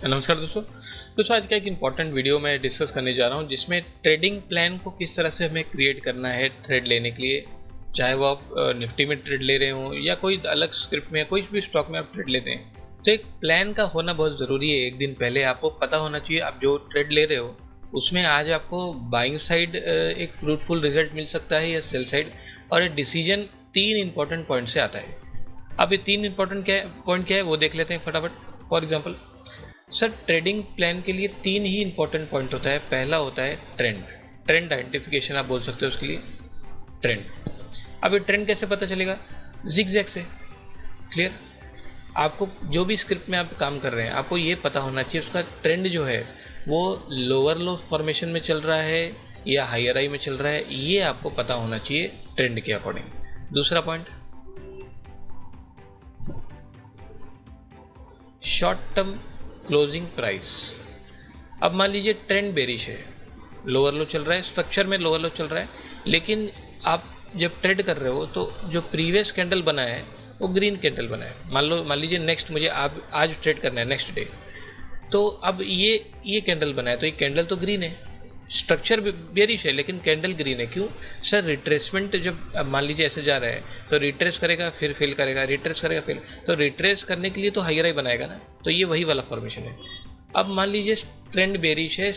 नमस्कार दोस्तों आज का एक इम्पॉर्टेंट वीडियो मैं डिस्कस करने जा रहा हूं जिसमें ट्रेडिंग प्लान को किस तरह से हमें क्रिएट करना है ट्रेड लेने के लिए, चाहे वो आप निफ्टी में ट्रेड ले रहे हो या कोई अलग स्क्रिप्ट में कोई भी स्टॉक में आप ट्रेड लेते हैं। तो एक प्लान का होना बहुत ज़रूरी है। एक दिन पहले आपको पता होना चाहिए आप जो ट्रेड ले रहे हो उसमें आज आपको बाइंग साइड एक फ्रूटफुल रिजल्ट मिल सकता है या सेल साइड, और ये डिसीजन 3 इंपॉर्टेंट पॉइंट से आता है। अब ये 3 इंपॉर्टेंट पॉइंट क्या है वो देख लेते हैं फटाफट। For example sir, trading plan के लिए 3 ही इंपॉर्टेंट पॉइंट होता है। पहला होता है ट्रेंड आइडेंटिफिकेशन, आप बोल सकते हो उसके लिए ट्रेंड। अब ये ट्रेंड कैसे पता चलेगा? जिगजैग से। क्लियर? आपको जो भी स्क्रिप्ट में आप काम कर रहे हैं आपको ये पता होना चाहिए उसका ट्रेंड जो है वो लोअर लो फॉर्मेशन में चल रहा है या हायर हाई में चल रहा है, ये आपको पता होना चाहिए ट्रेंड के अकॉर्डिंग। दूसरा point, short term closing price. अब मान लीजिए ट्रेंड बेरिश है, लोअर लो चल रहा है, स्ट्रक्चर में लोअर लो चल रहा है, लेकिन आप जब ट्रेड कर रहे हो तो जो प्रीवियस कैंडल बना है वो ग्रीन कैंडल बना है। मान लीजिए नेक्स्ट मुझे आज ट्रेड करना है नेक्स्ट डे, तो अब ये कैंडल बना है तो ये कैंडल तो ग्रीन है, स्ट्रक्चर बेरिश है लेकिन कैंडल ग्रीन है। क्यों सर? रिट्रेसमेंट जब मान लीजिए ऐसे जा रहा है तो रिट्रेस करेगा फिर फेल करेगा, रिट्रेस करेगा फिर, तो रिट्रेस करने के लिए तो हायर हाई बनाएगा ना, तो ये वही वाला फॉर्मेशन है। अब मान लीजिए ट्रेंड बेरिश है,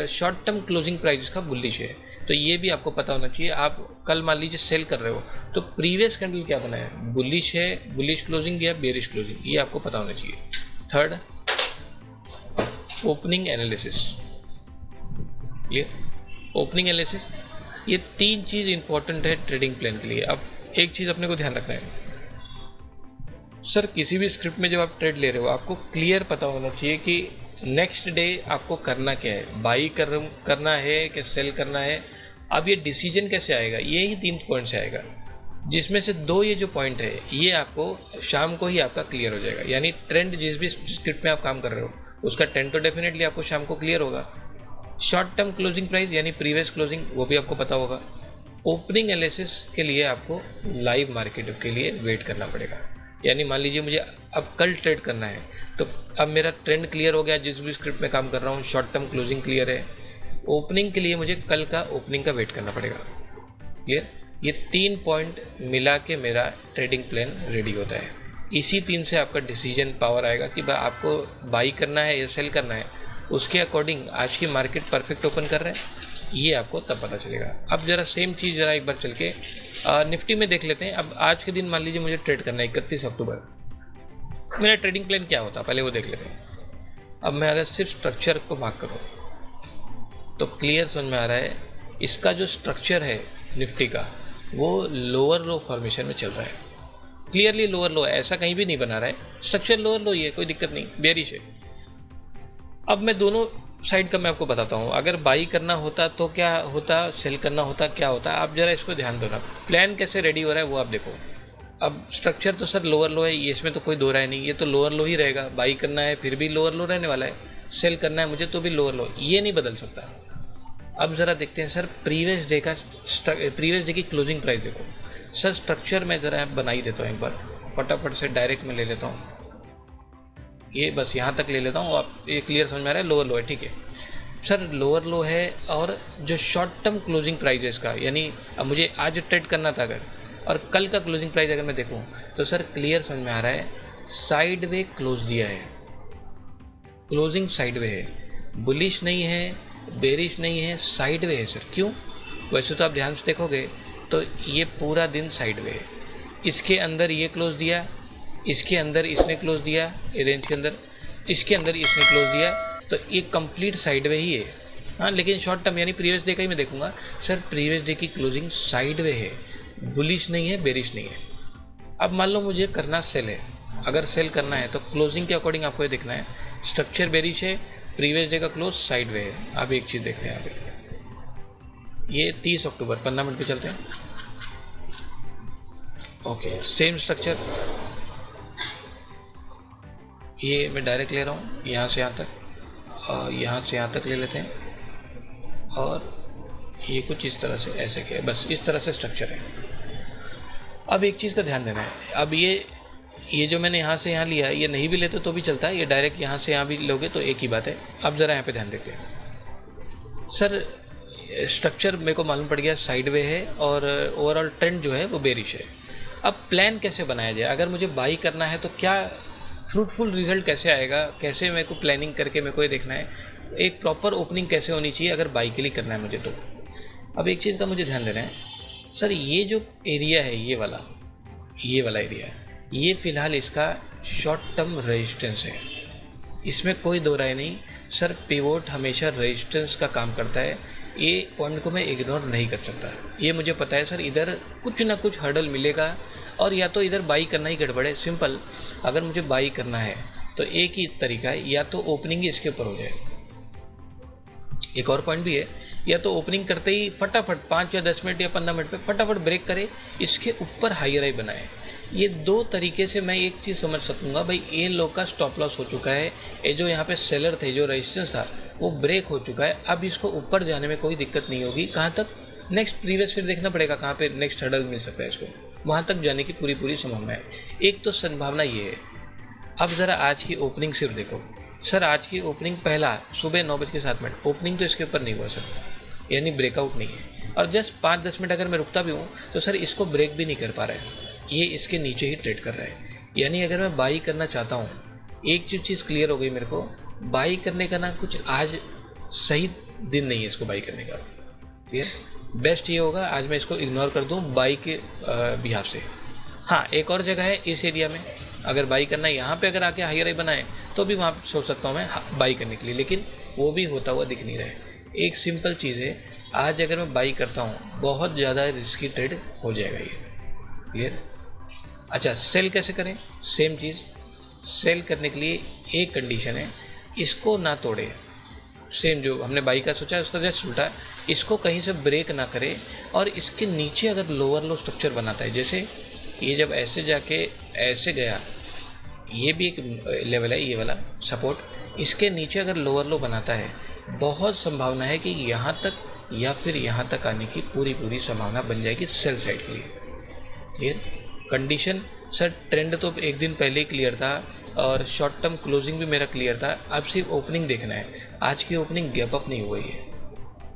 शॉर्ट टर्म क्लोजिंग प्राइस का बुलिश है, तो ये भी आपको पता होना चाहिए। आप कल मान लीजिए सेल कर रहे हो तो प्रीवियस कैंडल क्या बना है, बुलिश है, बुलिश क्लोजिंग या बेरिश क्लोजिंग, ये आपको पता होना चाहिए। Third, opening analysis. ये ओपनिंग एनालिसिस, ये 3 चीज़ इंपॉर्टेंट है ट्रेडिंग प्लान के लिए। अब एक चीज़ अपने को ध्यान रखना है सर, किसी भी स्क्रिप्ट में जब आप ट्रेड ले रहे हो आपको क्लियर पता होना चाहिए कि नेक्स्ट डे आपको करना क्या है, बाई करना है कि सेल करना है। अब ये डिसीजन कैसे आएगा? ये ही 3 पॉइंट से आएगा, जिसमें से 2 ये जो पॉइंट है ये आपको शाम को ही आपका क्लियर हो जाएगा। यानी ट्रेंड जिस भी स्क्रिप्ट में आप काम कर रहे हो उसका ट्रेंड तो डेफिनेटली आपको शाम को क्लियर होगा। शॉर्ट टर्म क्लोजिंग प्राइस यानी प्रीवियस क्लोजिंग वो भी आपको पता होगा। ओपनिंग एनालिसिस के लिए आपको लाइव मार्केट के लिए वेट करना पड़ेगा। यानी मान लीजिए मुझे अब कल ट्रेड करना है तो अब मेरा ट्रेंड क्लियर हो गया, जिस भी स्क्रिप्ट में काम कर रहा हूँ शॉर्ट टर्म क्लोजिंग क्लियर है, ओपनिंग के लिए मुझे कल का ओपनिंग का वेट करना पड़ेगा। क्लियर? ये 3 पॉइंट मिला के मेरा ट्रेडिंग प्लान रेडी होता है। इसी 3 से आपका डिसीजन पावर आएगा कि भाई आपको बाई करना है या सेल करना है, उसके अकॉर्डिंग आज की मार्केट परफेक्ट ओपन कर रहे हैं ये आपको तब पता चलेगा। अब जरा सेम चीज़ जरा एक बार चल के निफ्टी में देख लेते हैं। अब आज के दिन मान लीजिए मुझे ट्रेड करना है 31 अक्टूबर, मेरा ट्रेडिंग प्लान क्या होता है पहले वो देख लेते हैं। अब मैं अगर सिर्फ स्ट्रक्चर को मार्क करूँ तो क्लियर समझ में आ रहा है इसका जो स्ट्रक्चर है निफ्टी का वो लोअर लो फॉर्मेशन में चल रहा है। क्लियरली लोअर लो है, ऐसा कहीं भी नहीं बना रहा है, स्ट्रक्चर लोअर लो ही है, कोई दिक्कत नहीं, बेरिश है। अब मैं दोनों साइड का मैं आपको बताता हूँ। अगर बाई करना होता तो क्या होता, सेल करना होता क्या होता, आप जरा इसको ध्यान दो ना। प्लान कैसे रेडी हो रहा है वो आप देखो। अब स्ट्रक्चर तो सर लोअर लो है, ये इसमें तो कोई दो राय नहीं, ये तो लोअर लो ही रहेगा। बाई करना है फिर भी लोअर लो रहने वाला है, सेल करना है मुझे तो भी लोअर लो, ये नहीं बदल सकता। अब ज़रा देखते हैं सर प्रीवियस डे की क्लोजिंग प्राइस देखो। सर स्ट्रक्चर में ज़रा बना ही देता हूँ एक बार, फटाफट से डायरेक्ट में ले लेता हूँ, ये बस यहाँ तक ले लेता हूँ। आप ये क्लियर समझ में आ रहा है, लोअर लो है, ठीक है सर लोअर लो है। और जो शॉर्ट टर्म क्लोजिंग प्राइस है इसका, यानी अब मुझे आज ट्रेड करना था अगर, और कल का क्लोजिंग प्राइस अगर मैं देखूँ तो सर क्लियर समझ में आ रहा है साइड वे क्लोज दिया है, क्लोजिंग साइड वे है, बुलिश नहीं है, बेरिश नहीं है, साइड वे है सर। क्यों? वैसे तो आप ध्यान से देखोगे तो ये पूरा दिन साइड वे है, इसके अंदर ये क्लोज दिया, इसके अंदर इसने क्लोज दिया, रेंज के अंदर इसके अंदर इसने क्लोज दिया, तो ये कंप्लीट साइड वे ही है। हाँ, लेकिन शॉर्ट टर्म यानी प्रीवियस डे का ही मैं देखूंगा सर, प्रीवियस डे की क्लोजिंग साइड वे है, बुलिश नहीं है, बेरिश नहीं है। अब मान लो मुझे करना सेल है, अगर सेल करना है तो क्लोजिंग के अकॉर्डिंग आपको ये देखना है, स्ट्रक्चर बेरिश है, प्रीवियस डे का क्लोज साइड वे है। अब एक चीज़ देखते हैं आगे, ये 30 अक्टूबर 15 मिनट पे चलते हैं। ओके, सेम स्ट्रक्चर, ये मैं डायरेक्ट ले रहा हूँ यहाँ से यहाँ तक, और यहाँ से यहाँ तक ले लेते हैं, और ये कुछ इस तरह से ऐसे क्या, बस इस तरह से स्ट्रक्चर है। अब एक चीज़ का ध्यान देना है, अब ये ये जो मैंने यहाँ से यहाँ लिया, ये नहीं भी लेते तो भी चलता है, ये डायरेक्ट यहाँ से यहाँ भी लोगे तो एक ही बात है। अब ज़रा यहाँ पे ध्यान देते हैं सर, स्ट्रक्चर मेरे को मालूम पड़ गया साइडवे है और ओवरऑल ट्रेंड जो है वो बेरिश है। अब प्लान कैसे बनाया जाए? अगर मुझे बाई करना है तो क्या फ्रूटफुल रिजल्ट कैसे आएगा, कैसे मेरे को प्लानिंग करके मेरे को ये देखना है, एक प्रॉपर ओपनिंग कैसे होनी चाहिए अगर बाई के लिए करना है मुझे तो। अब एक चीज़ का मुझे ध्यान देना है सर, ये जो एरिया है ये वाला एरिया है, ये फ़िलहाल इसका शॉर्ट टर्म रेजिस्टेंस है, इसमें कोई दो राय नहीं सर। पिवोट हमेशा रेजिस्टेंस का काम करता है, ये पॉइंट को मैं इग्नोर नहीं कर सकता, ये मुझे पता है सर। इधर कुछ ना कुछ हर्डल मिलेगा और या तो इधर बाई करना ही गड़बड़ है। सिंपल, अगर मुझे बाई करना है तो एक ही तरीका है, या तो ओपनिंग ही इसके ऊपर हो जाए। एक और पॉइंट भी है, या तो ओपनिंग करते ही फटाफट 5 या 10 मिनट या 15 मिनट पे फटाफट ब्रेक करे, इसके ऊपर हायर हाई बनाए। ये दो तरीके से मैं एक चीज़ समझ सकूंगा भाई, ये लोग का स्टॉप लॉस हो चुका है, ये जो यहाँ पे सेलर थे, जो रेजिस्टेंस था वो ब्रेक हो चुका है, अब इसको ऊपर जाने में कोई दिक्कत नहीं होगी। कहाँ तक? नेक्स्ट प्रीवियस फिर देखना पड़ेगा कहाँ पे नेक्स्ट हर्डल मिल सकता है इसको, वहाँ तक जाने की पूरी संभावना है। एक तो संभावना ये है। अब ज़रा आज की ओपनिंग सिर्फ देखो सर, आज की ओपनिंग पहला सुबह 9:07 ओपनिंग तो इसके ऊपर नहीं हुआ सर, यानी ब्रेकआउट नहीं है। और जस्ट 5-10 मिनट अगर मैं रुकता भी हूँ तो सर इसको ब्रेक भी नहीं कर पा रहा है, ये इसके नीचे ही ट्रेड कर रहा है। यानी अगर मैं बाई करना चाहता हूँ, एक जो चीज़ क्लियर हो गई मेरे को, बाई करने का ना कुछ आज सही दिन नहीं है इसको बाई करने का। क्लियर? बेस्ट ये होगा आज मैं इसको इग्नोर कर दूँ बाई के बिहाफ से। हाँ, एक और जगह है इस एरिया में, अगर बाई करना है यहाँ पे अगर आके हायर हाई बनाए तो भी वहाँ सोच सकता हूँ मैं बाई करने के लिए, लेकिन वो भी होता हुआ दिख नहीं रहा है। एक सिंपल चीज़ है, आज अगर मैं बाई करता हूँ बहुत ज़्यादा रिस्की ट्रेड हो जाएगा ये। क्लियर? अच्छा, सेल कैसे करें? सेम चीज़, सेल करने के लिए एक कंडीशन है, इसको ना तोड़े। सेम जो हमने बाई का सोचा है उसका जस्ट उल्टा है, इसको कहीं से ब्रेक ना करे और इसके नीचे अगर लोअर लो स्ट्रक्चर बनाता है, जैसे ये जब ऐसे जाके ऐसे गया, ये भी एक लेवल है ये वाला सपोर्ट, इसके नीचे अगर लोअर लो बनाता है बहुत संभावना है कि यहाँ तक या फिर यहाँ तक आने की पूरी संभावना बन जाएगी सेल साइड के लिए। क्लियर? कंडीशन सर, ट्रेंड तो एक दिन पहले ही क्लियर था और शॉर्ट टर्म क्लोजिंग भी मेरा क्लियर था, अब सिर्फ ओपनिंग देखना है। आज की ओपनिंग गैप अप नहीं हुई है,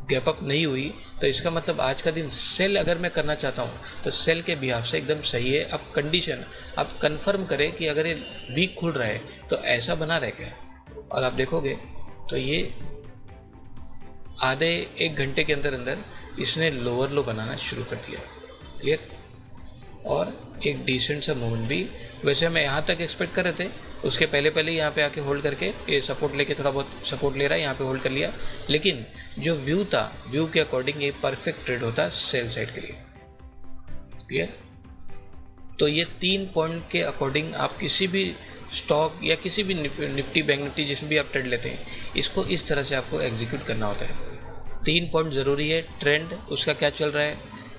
गैप अप नहीं हुई तो इसका मतलब आज का दिन सेल अगर मैं करना चाहता हूँ तो सेल के बिहाफ से एकदम सही है। अब कंडीशन आप कंफर्म करें कि अगर ये वीक खुल रहा है तो ऐसा बना रहे क्या, और आप देखोगे तो ये आधे 1 घंटे के अंदर इसने लोअर लो बनाना शुरू कर दिया। क्लियर? और एक डिसेंट सा मूवमेंट भी, वैसे मैं यहाँ तक एक्सपेक्ट कर रहे थे, उसके पहले यहाँ पे आके होल्ड करके ये सपोर्ट लेके थोड़ा बहुत सपोर्ट ले रहा है, यहाँ पे होल्ड कर लिया, लेकिन जो व्यू था, व्यू के अकॉर्डिंग ये परफेक्ट ट्रेड होता सेल साइड के लिए। क्लियर? तो ये 3 पॉइंट के अकॉर्डिंग आप किसी भी स्टॉक या किसी भी निफ्टी बैंक निफ्टी जिसमें भी आप ट्रेड लेते हैं, इसको इस तरह से आपको एग्जीक्यूट करना होता है। 3 पॉइंट ज़रूरी है, ट्रेंड उसका क्या चल रहा है,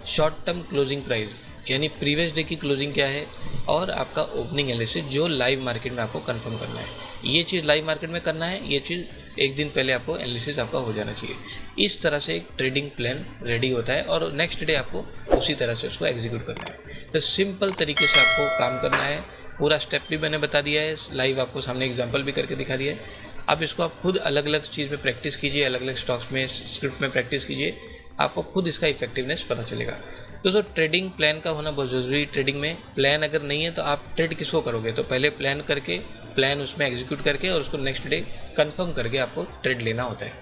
शॉर्ट टर्म क्लोजिंग प्राइस यानी प्रीवियस डे की क्लोजिंग क्या है, और आपका ओपनिंग एनालिसिस जो लाइव मार्केट में आपको कंफर्म करना है। ये चीज़ लाइव मार्केट में करना है, ये चीज़ एक दिन पहले आपको एनालिसिस आपका हो जाना चाहिए। इस तरह से एक ट्रेडिंग प्लान रेडी होता है और नेक्स्ट डे आपको उसी तरह से उसको एग्जीक्यूट करना है। तो सिंपल तरीके से आपको काम करना है, पूरा स्टेप भी मैंने बता दिया है, लाइव आपको सामने एग्जाम्पल भी करके दिखा दिया है। अब इसको आप खुद अलग अलग चीज़ में प्रैक्टिस कीजिए, अलग अलग स्टॉक्स में स्क्रिप्ट में प्रैक्टिस कीजिए, आपको खुद इसका इफेक्टिवनेस पता चलेगा। दोस्तों, ट्रेडिंग प्लान का होना बहुत ज़रूरी है। ट्रेडिंग में प्लान अगर नहीं है तो आप ट्रेड किसको करोगे, तो पहले प्लान करके प्लान उसमें एग्जीक्यूट करके और उसको नेक्स्ट डे कंफर्म करके आपको ट्रेड लेना होता है।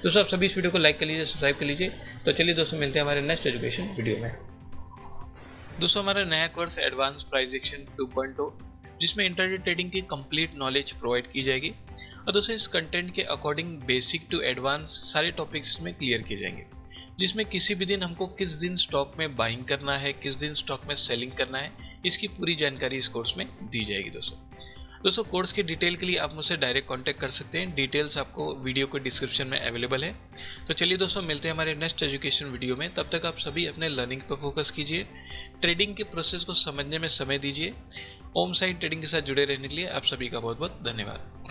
दोस्तों, आप सभी इस वीडियो को लाइक कर लीजिए, सब्सक्राइब कर लीजिए। तो चलिए दोस्तों, मिलते हैं हमारे नेक्स्ट एजुकेशन वीडियो में। दोस्तों, हमारा नया कोर्स एडवांस प्राइस एक्शन 2.0 जिसमें इंट्राडे ट्रेडिंग की कंप्लीट नॉलेज प्रोवाइड की जाएगी। और दोस्तों, इस कंटेंट के अकॉर्डिंग बेसिक टू एडवांस सारे टॉपिक्स में क्लियर किए जाएंगे, जिसमें किसी भी दिन हमको किस दिन स्टॉक में बाइंग करना है, किस दिन स्टॉक में सेलिंग करना है, इसकी पूरी जानकारी इस कोर्स में दी जाएगी। दोस्तों, कोर्स की डिटेल के लिए आप मुझसे डायरेक्ट कांटेक्ट कर सकते हैं, डिटेल्स आपको वीडियो के डिस्क्रिप्शन में अवेलेबल है। तो चलिए दोस्तों, मिलते हैं हमारे नेक्स्ट एजुकेशन वीडियो में। तब तक आप सभी अपने लर्निंग पर फोकस कीजिए, ट्रेडिंग के प्रोसेस को समझने में समय दीजिए। ओम साइड ट्रेडिंग के साथ जुड़े रहने के लिए आप सभी का बहुत बहुत धन्यवाद।